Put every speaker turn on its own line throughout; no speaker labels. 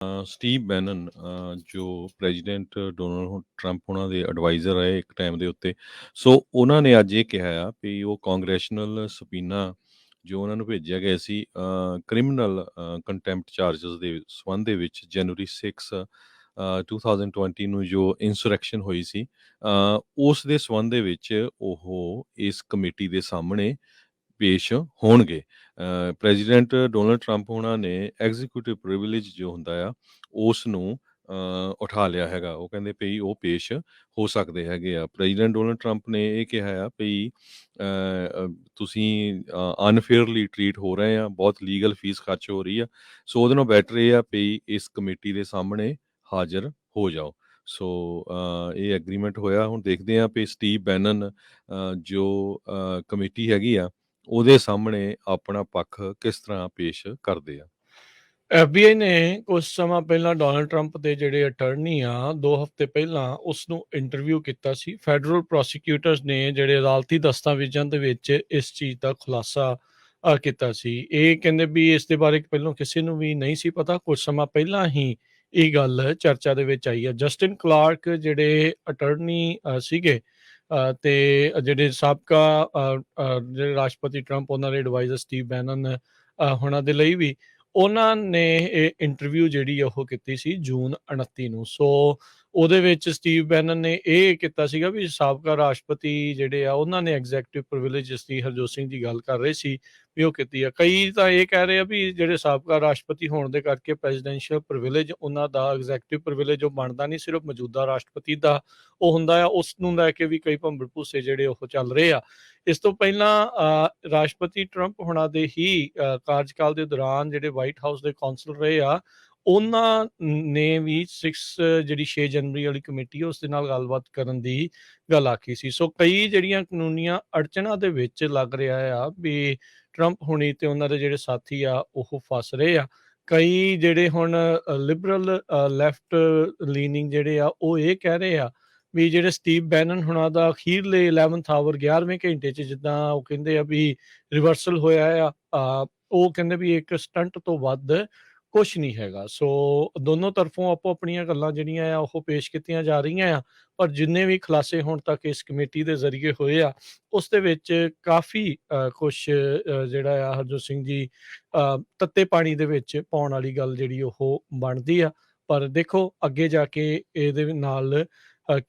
Steve ਬੈਨਨ ਜੋ president Donald Trump ਉਹਨਾਂ ਦੇ ਐਡਵਾਈਜ਼ਰ ਰਹੇ ਇੱਕ ਟਾਈਮ ਦੇ ਉੱਤੇ। ਸੋ ਉਹਨਾਂ ਨੇ ਅੱਜ ਇਹ ਕਿਹਾ ਆ ਵੀ ਉਹ ਕਾਂਗਰੈਸ਼ਨਲ ਸਬਪੀਨਾ ਜੋ ਉਹਨਾਂ ਨੂੰ ਭੇਜਿਆ ਗਿਆ ਸੀ ਕ੍ਰਿਮੀਨਲ ਕੰਟੈਂਪਟ ਚਾਰਜਸ ਦੇ ਸੰਬੰਧ ਦੇ ਵਿੱਚ ਜਨਵਰੀ 6 2020 ਨੂੰ ਜੋ ਇੰਸੁਰੈਕਸ਼ਨ ਹੋਈ ਸੀ, ਉਸ ਦੇ ਸੰਬੰਧ ਦੇ ਵਿੱਚ ਉਹ ਇਸ ਕਮੇਟੀ ਦੇ ਸਾਹਮਣੇ ਪੇਸ਼ ਹੋਣਗੇ। ਪ੍ਰੈਜ਼ੀਡੈਂਟ ਡੋਨਲਡ ਟਰੰਪ ਹੋਣਾ ਨੇ ਐਗਜ਼ੀਕਿਊਟਿਵ ਪ੍ਰਿਵਿਲੇਜ ਜੋ ਹੁੰਦਾ ਆ ਉਸ ਨੂੰ ਉਠਾ ਲਿਆ ਹੈਗਾ। ਉਹ ਕਹਿੰਦੇ ਪਈ ਉਹ ਪੇਸ਼ ਹੋ ਸਕਦੇ ਹੈਗੇ ਆ। ਪ੍ਰੈਜ਼ੀਡੈਂਟ ਡੋਨਲਡ ਟਰੰਪ ਨੇ ਇਹ ਕਿਹਾ ਆ ਪਈ ਤੁਸੀਂ ਅਨਫੇਅਰਲੀ ਟਰੀਟ ਹੋ ਰਹੇ ਆ, ਬਹੁਤ ਲੀਗਲ ਫੀਸ ਖਰਚ ਹੋ ਰਹੀ ਆ। ਸੋ ਉਹਦੇ ਨਾਲ ਬੈਟਰ ਇਹ ਆ ਪਈ ਇਸ ਕਮੇਟੀ ਦੇ ਸਾਹਮਣੇ ਹਾਜ਼ਰ ਹੋ ਜਾਓ। ਸੋ ਇਹ ਐਗਰੀਮੈਂਟ ਹੋਇਆ। ਹੁਣ ਦੇਖਦੇ ਹਾਂ ਵੀ ਸਟੀਵ ਬੈਨਨ ਜੋ ਕਮੇਟੀ ਹੈਗੀ ਆ ਉਹਦੇ ਸਾਹਮਣੇ ਆਪਣਾ ਪੱਖ ਕਿਸ ਤਰ੍ਹਾਂ ਪੇਸ਼ ਕਰਦੇ ਆ।
FBI ਨੇ ਕੁਝ ਸਮਾਂ ਪਹਿਲਾਂ ਡੋਨਲਡ ਟਰੰਪ ਦੇ ਜਿਹੜੇ ਅਟਰਨੀ ਆ 2 ਹਫ਼ਤੇ ਪਹਿਲਾਂ ਉਸ ਨੂੰ ਇੰਟਰਵਿਊ ਕੀਤਾ ਸੀ। ਫੈਡਰਲ ਪ੍ਰੋਸੀਕਿਊਟਰਸ ਨੇ ਜਿਹੜੇ ਅਦਾਲਤੀ ਦਸਤਾਵੇਜ਼ਾਂ ਦੇ ਵਿੱਚ ਇਸ ਚੀਜ਼ ਦਾ ਖੁਲਾਸਾ ਕੀਤਾ ਸੀ। ਇਹ ਕਹਿੰਦੇ ਵੀ ਇਸ ਦੇ ਬਾਰੇ ਪਹਿਲਾਂ ਕਿਸੇ ਨੂੰ ਵੀ ਨਹੀਂ ਸੀ ਪਤਾ। ਕੁਝ ਸਮਾਂ ਪਹਿਲਾਂ ਹੀ ਇਹ ਗੱਲ ਚਰਚਾ ਦੇ ਵਿੱਚ ਆਈ ਹੈ। ਜਸਟਿਨ ਕਲਾਰਕ ਜਿਹੜੇ ਅਟਰਨੀ ਸੀਗੇ ਤੇ ਜਿਹੜੇ ਸਾਬਕਾ ਜਿਹੜੇ ਰਾਸ਼ਟਰਪਤੀ ਟਰੰਪ ਉਹਨਾਂ ਦੇ ਐਡਵਾਈਜ਼ਰ ਸਟੀਵ ਬੈਨਨ ਉਹਨਾਂ ਦੇ ਲਈ ਵੀ ਉਹਨਾਂ ਨੇ ਇਹ ਇੰਟਰਵਿਊ ਜਿਹੜੀ ਉਹ ਕੀਤੀ ਸੀ ਜੂਨ 29 ਨੂੰ। ਸੋ ਉਹਦੇ ਵਿੱਚ ਸਟੀਵ ਬੈਨਨ ਨੇ ਇਹ ਕੀਤਾ ਸੀਗਾ ਵੀ ਸਾਬਕਾ ਰਾਸ਼ਟਰਪਤੀ ਜਿਹੜੇ ਆ ਉਹਨਾਂ ਨੇ ਐਗਜ਼ੈਕਟਿਵ ਪ੍ਰਿਵਿਲੇਜ ਦੀ ਹਰਜੋਤ ਸਿੰਘ ਦੀ ਗੱਲ ਕਰ ਰਹੇ ਸੀ ਵੀ ਉਹ ਕੀਤੀ ਆ। ਕਈ ਤਾਂ ਇਹ ਕਹਿ ਰਹੇ ਆ ਵੀ ਜਿਹੜੇ ਸਾਬਕਾ ਰਾਸ਼ਟਰਪਤੀ ਹੋਣ ਦੇ ਕਰਕੇ ਪ੍ਰੈਜ਼ੀਡੈਂਸ਼ੀਅਲ ਪ੍ਰਿਵਿਲੇਜ ਉਹਨਾਂ ਦਾ ਐਗਜ਼ੈਕਟਿਵ ਪ੍ਰਿਵਿਲੇਜ ਉਹ ਬਣਦਾ ਨਹੀਂ, ਸਿਰਫ ਮੌਜੂਦਾ ਰਾਸ਼ਟਰਪਤੀ ਦਾ ਉਹ ਹੁੰਦਾ ਆ। ਉਸ ਨੂੰ ਲੈ ਕੇ ਵੀ ਕਈ ਭੰਬਲ ਭੂਸੇ ਜਿਹੜੇ ਉਹ ਚੱਲ ਰਹੇ ਆ। ਇਸ ਤੋਂ ਪਹਿਲਾਂ ਰਾਸ਼ਟਰਪਤੀ ਟਰੰਪ ਹੋਣਾ ਦੇ ਹੀ ਕਾਰਜਕਾਲ ਦੇ ਦੌਰਾਨ ਜਿਹੜੇ ਵਾਈਟ ਹਾਊਸ ਦੇ ਕੌਂਸਲ ਰਹੇ ਆ ਉਹਨਾਂ ਨੇ ਵੀ 6 ਜਨਵਰੀ ਵਾਲੀ ਕਮੇਟੀ ਉਸ ਦੇ ਨਾਲ ਗੱਲਬਾਤ ਕਰਨ ਦੀ ਗੱਲ ਆਖੀ ਸੀ। ਸੋ ਕਈ ਜਿਹੜੀਆਂ ਕਾਨੂੰਨੀਆਂ ਅੜਚਨਾਂ ਦੇ ਵਿੱਚ ਲੱਗ ਰਿਹਾ ਆ ਵੀ ਟਰੰਪ ਹੁਣੀ ਤੇ ਉਹਨਾਂ ਦੇ ਜਿਹੜੇ ਸਾਥੀ ਆ ਉਹ ਫਸ ਰਹੇ ਆ। ਕਈ ਜਿਹੜੇ ਹੁਣ ਲਿਬਰਲ ਲੈਫਟ ਲੀਨਿੰਗ ਜਿਹੜੇ ਆ ਉਹ ਇਹ ਕਹਿ ਰਹੇ ਆ ਵੀ ਜਿਹੜੇ ਸਟੀਵ ਬੈਨਨ ਹੁਣਾਂ ਦਾ ਅਖੀਰਲੇ 11th ਆਵਰ 11ਵੇਂ ਘੰਟੇ 'ਚ ਜਿੱਦਾਂ ਉਹ ਕਹਿੰਦੇ ਆ ਵੀ ਰਿਵਰਸਲ ਹੋਇਆ ਆ, ਉਹ ਕਹਿੰਦੇ ਵੀ ਇੱਕ ਸਟੰਟ ਤੋਂ ਵੱਧ ਕੁਛ ਨਹੀਂ ਹੈਗਾ। ਸੋ ਦੋਨੋਂ ਤਰਫੋਂ ਆਪੋ ਆਪਣੀਆਂ ਗੱਲਾਂ ਜਿਹੜੀਆਂ ਆ ਉਹ ਪੇਸ਼ ਕੀਤੀਆਂ ਜਾ ਰਹੀਆਂ ਆ। ਪਰ ਜਿੰਨੇ ਵੀ ਖੁਲਾਸੇ ਹੁਣ ਤੱਕ ਇਸ ਕਮੇਟੀ ਦੇ ਜ਼ਰੀਏ ਹੋਏ ਆ ਉਸ ਦੇ ਵਿੱਚ ਕਾਫੀ ਕੁਛ ਜਿਹੜਾ ਆ ਹਰਜੋਤ ਸਿੰਘ ਜੀ ਤੱਤੇ ਪਾਣੀ ਦੇ ਵਿੱਚ ਪਾਉਣ ਵਾਲੀ ਗੱਲ ਜਿਹੜੀ ਉਹ ਬਣਦੀ ਆ। ਪਰ ਦੇਖੋ ਅੱਗੇ ਜਾ ਕੇ ਇਹਦੇ ਨਾਲ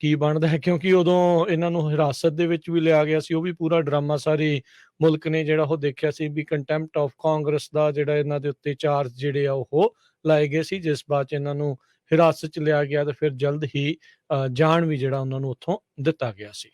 ਕੀ ਬਣਦਾ ਹੈ, ਕਿਉਂਕਿ ਉਦੋਂ ਇਹਨਾਂ ਨੂੰ ਹਿਰਾਸਤ ਦੇ ਵਿੱਚ ਵੀ ਲਿਆ ਗਿਆ ਸੀ। ਉਹ ਵੀ ਪੂਰਾ ਡਰਾਮਾ ਸਾਰੇ ਮੁਲਕ ਨੇ ਜਿਹੜਾ ਉਹ ਦੇਖਿਆ ਸੀ ਵੀ ਕੰਟੈਂਪਟ ਆਫ ਕਾਂਗਰਸ ਦਾ ਜਿਹੜਾ ਇਹਨਾਂ ਦੇ ਉੱਤੇ ਚਾਰਜ ਜਿਹੜੇ ਆ ਉਹ ਲਾਏ ਗਏ ਸੀ, ਜਿਸ ਬਾਅਦ 'ਚ ਇਹਨਾਂ ਨੂੰ ਹਿਰਾਸਤ 'ਚ ਲਿਆ ਗਿਆ ਤੇ ਫਿਰ ਜਲਦ ਹੀ ਜਾਣ ਵੀ ਜਿਹੜਾ ਉਹਨਾਂ ਨੂੰ ਉੱਥੋਂ ਦਿੱਤਾ ਗਿਆ ਸੀ।